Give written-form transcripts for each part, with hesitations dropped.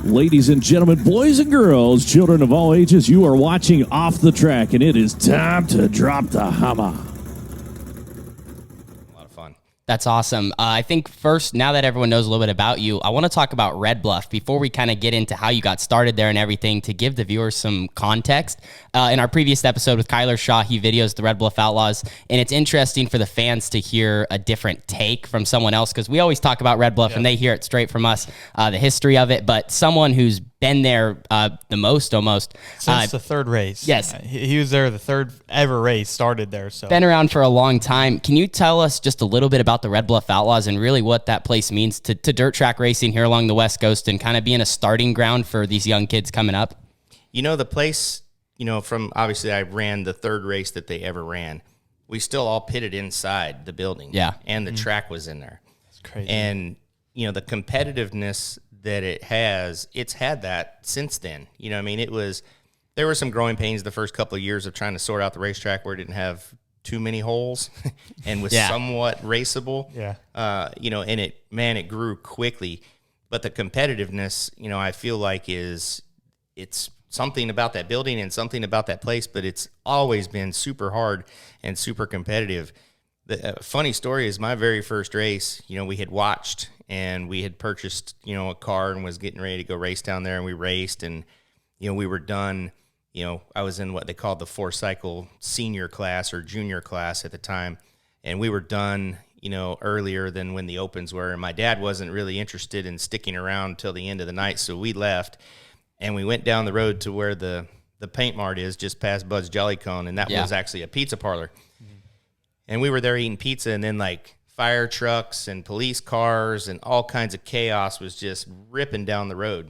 Ladies and gentlemen, boys and girls, children of all ages, you are watching Off the Track, and it is time to drop the hammer. A lot of fun. That's awesome. I think first, now that everyone knows a little bit about you, I want to talk about Red Bluff before we kind of get into how you got started there and everything, to give the viewers some context. In our previous episode with Kyler Shaw, he videos the Red Bluff Outlaws, and it's interesting for the fans to hear a different take from someone else, because we always talk about Red Bluff and they hear it straight from us, the history of it, but someone who's been there the most almost. Since the third race. Yes. He was there the third ever race, started there. So been around for a long time. Can you tell us just a little bit about the Red Bluff Outlaws and really what that place means to dirt track racing here along the West Coast, and kind of being a starting ground for these young kids coming up? You know, the place, from obviously I ran the third race that they ever ran. We still all pitted inside the building. Yeah. And the track was in there. That's crazy. And, the competitiveness that it's had that since then. There were some growing pains the first couple of years of trying to sort out the racetrack where it didn't have too many holes and was somewhat raceable. Yeah. And it grew quickly. But the competitiveness, I feel like it's something about that building and something about that place, but it's always been super hard and super competitive. The funny story is my very first race, we had watched and we had purchased, a car and was getting ready to go race down there, and we raced, and, we were done. I was in what they called the 4-cycle senior class or junior class at the time, and we were done, earlier than when the opens were, and my dad wasn't really interested in sticking around till the end of the night, so we left, and we went down the road to where the Paint Mart is, just past Bud's Jelly Cone, and that was actually a pizza parlor. And we were there eating pizza, and then, fire trucks and police cars and all kinds of chaos was just ripping down the road.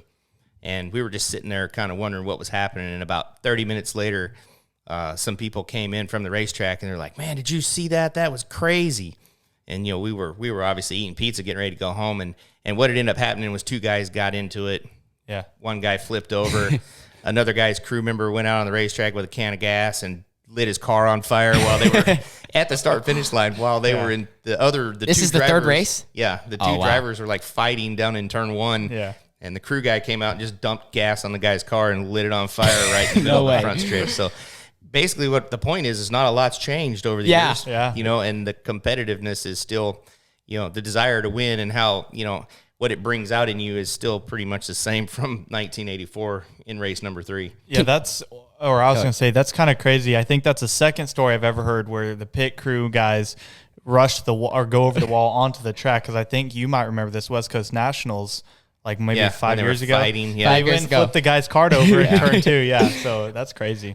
And we were just sitting there kind of wondering what was happening. And about 30 minutes later, some people came in from the racetrack, and they're like, "Man, did you see that? That was crazy." And, we were obviously eating pizza, getting ready to go home. And what had ended up happening was two guys got into it. Yeah. One guy flipped over. Another guy's crew member went out on the racetrack with a can of gas and lit his car on fire while they were at the start-finish line, while they were in the This is the third race? Yeah, the two drivers were fighting down in turn one. Yeah. And the crew guy came out and just dumped gas on the guy's car and lit it on fire right in the middle of the front strip. So basically what the point is not a lot's changed over the years. Yeah. And the competitiveness is still, the desire to win, and how, what it brings out in you is still pretty much the same from 1984 in race number 3. Yeah, that's kind of crazy. I think that's the second story I've ever heard where the pit crew guys rush the wall or go over the wall onto the track, because I think you might remember this West Coast Nationals, maybe 5 years ago. Fighting, They went and flipped the guy's cart over in turn 2. Yeah, so that's crazy.